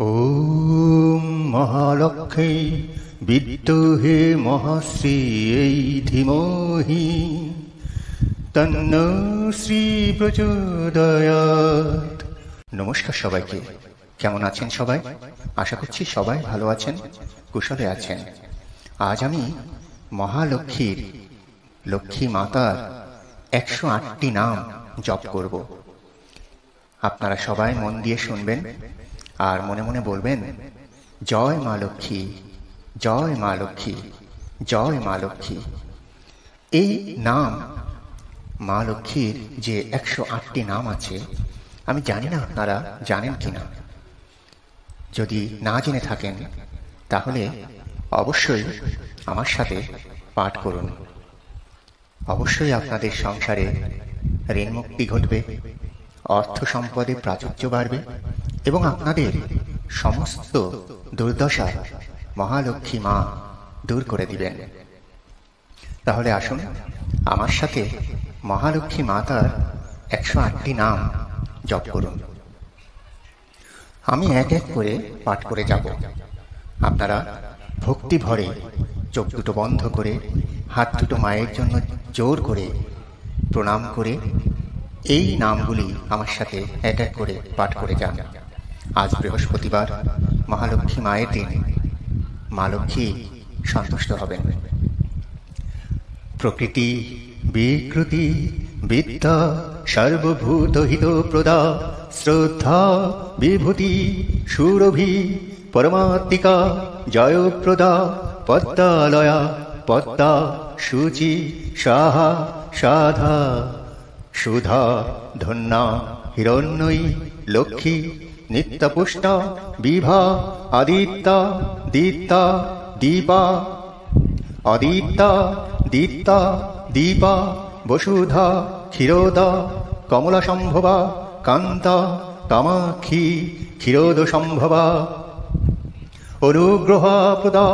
ওম মহালক্ষ্মী বিদ্মহে মহাশ্রীयै ধীমহি তন্নো শ্রী প্রচোদয়াৎ। নমস্কার সবাইকে, কেমন আছেন সবাই? আশা করছি সবাই ভালো আছেন, কুশলে আছেন। আজ আমি মহালক্ষ্মীর, লক্ষ্মী মাতার 108টি নাম জপ করব। আপনারা সবাই মন দিয়ে শুনবেন আর মনে মনে বলবেন, জয় মা লক্ষ্মী, জয় মা লক্ষ্মী, জয় মা লক্ষ্মী। এই নাম মা লক্ষ্মীর যে 108টি নাম আছে, আমি জানি না আপনারা জানেন কিনা। যদি না জেনে থাকেন তাহলে অবশ্যই আমার সাথে পাঠ করুন। অবশ্যই আপনাদের সংসারে ঋণ মুক্তি ঘটবে, অর্থ সম্পদে প্রাচুর্য বাড়বে এবং আপনাদের সমস্ত দুর্দশা মহালক্ষ্মী মা দূর করে দিবেন। তাহলে আসুন আমার সাথে মহালক্ষ্মী মাতার 108টি নাম জপ করুন। আমি এক এক করে পাঠ করে যাব। আপনারা ভক্তি ভরে চোখ দুটো বন্ধ করে হাত দুটো মায়ের জন্য জোর করে প্রণাম করে এই নামগুলি আমার সাথে এক এক করে পাঠ করে যান। আজ বৃহস্পতিবার, মহালক্ষ্মী মায়ের দিন। মা লক্ষ্মী সন্তুষ্ট হবেন। প্রকৃতি বিকৃতি বিদ্যা সর্বভূত হিত প্রদা শ্রদ্ধা বিভূতি সুরভি পরমাত্মিকা জয়প্রদা পদ্মালয়া পদ্মা শুচি সাহা সাধা সুধা ধন্যা হিরণ্ময়ী লক্ষ্মী নিত্যপুষ্টা বিভা আদিত্যা দীপ্তা দীপা আদিত্যা দীপ্তা দীপা বসুধা ক্ষীরোদা কমলা সম্ভবা কান্তা কামাক্ষী ক্ষীরোদ সম্ভবা অনুগ্রহা প্রদা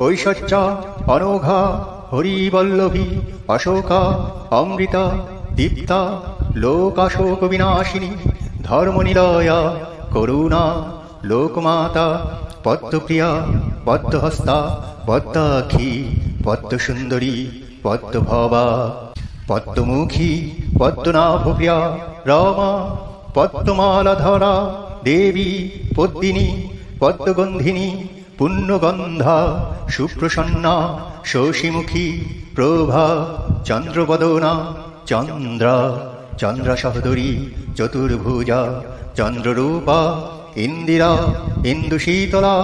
ঐশ্বর্যা অনঘা হরিবল্লভী অশোকা অমৃতা দীপ্তা লোকাশোক বিনাশিনী ধর্মনিলয়া করুণা লোকমাতা পদ্মপ্রিয়া পদ্মহস্তা পদ্মাক্ষী পদ্মসুন্দরী পদ্মভবা পদ্মমুখী পদ্মনাভপ্রিয়া রমা পদ্মমালাধরা দেবী পদ্মিনী পদ্মগন্ধিনী পুণ্যগন্ধা সুপ্রসন্না শশীমুখী প্রভা চন্দ্রবদনা চন্দ্রা চন্দ্রসহোদরী চতুর্ভুজা চন্দ্ররূপা ইন্দিরা ইন্দুশীতলা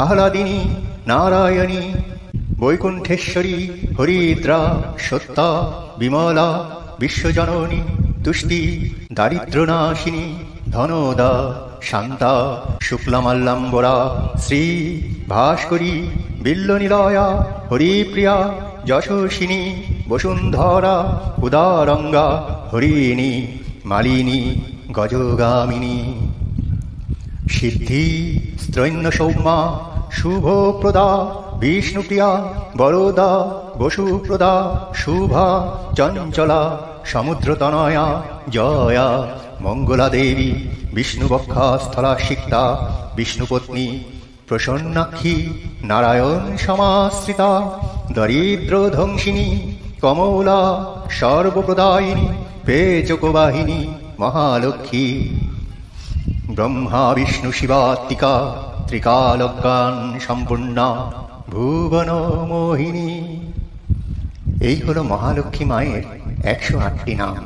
আহ্লাদিনী নারায়ণী বৈকুণ্ঠেশ্বরী হরিদ্রা সত্তা বিমলা বিশ্বজননী তুষ্টি দারিদ্র্যনাশিনী ধনদা শান্তা শুক্লামাল্লাম্বরা শ্রী ভাস্করী বিল্লনিলয়া হরিপ্রিয়া যশস্বিনী বসুন্ধরা উদারঙ্গা হরিণী মালিনী গজগামিনী সিদ্ধি স্ত্রৈন্য সৌম্যা শুভপ্রদা বিষ্ণুপ্রিয়া বরদা বসুপ্রদা শুভা চঞ্চলা সমুদ্রতনয়া জয়া মঙ্গলা দেবী বিষ্ণুবক্ষা স্থলা সিক্তা বিষ্ণুপত্নী প্রসন্নাক্ষী নারায়ণ সমাশ্রিতা দরিদ্র ধ্বংসিনী কমলা সর্বপ্রদায়িনী পেচকবাহিনী মহালক্ষ্মী ব্রহ্মা বিষ্ণু শিবাত্মিকা ত্রিকালজ্ঞান সম্পূর্ণা ভুবন মোহিনী। এই হলো মহালক্ষ্মী মায়ের 108টি নাম।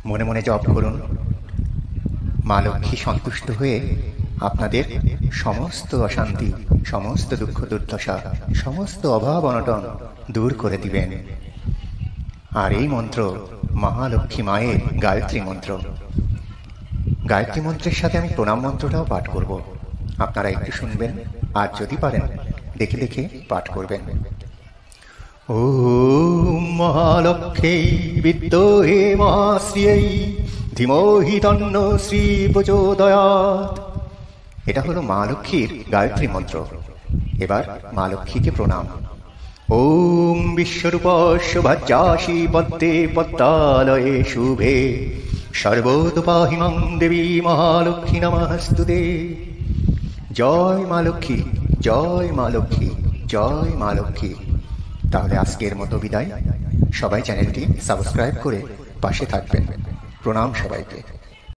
মনে মনে জপ করুন। মা লক্ষ্মী সন্তুষ্ট হয়ে আপনাদের সমস্ত অশান্তি, সমস্ত দুঃখ দুর্দশা, সমস্ত অভাব অনটন দূর করে দিবেন। আর এই মন্ত্র মহালক্ষ্মী মায়ের গায়ত্রী মন্ত্র। গায়ত্রী মন্ত্রের সাথে আমি প্রণাম মন্ত্রটাও পাঠ করব। আপনারা একটু শুনবেন আর যদি পারেন দেখে দেখে পাঠ করবেন। ওম মহালক্ষ্মী বিদ্মহে মহাশ্রিयै ধীমহি তন্নো শ্রী প্রচোদয়াৎ। এটা হলো মা লক্ষ্মীর গায়ত্রী মন্ত্র। এবার মা লক্ষ্মীকে প্রণাম। ওম বিশ্বরূপস্য ভাজ্যাসি পদ্মে পদ্মালয়ে শুভে সর্বতোপাহি মাং দেবী মহালক্ষ্মী নমস্তুতে। জয় মা লক্ষ্মী, জয় মা লক্ষ্মী, জয় মা লক্ষ্মী। তাহলে আজকের মতো বিদায়। সবাই চ্যানেলটি সাবস্ক্রাইব করে পাশে থাকবেন। প্রণাম সবাইকে।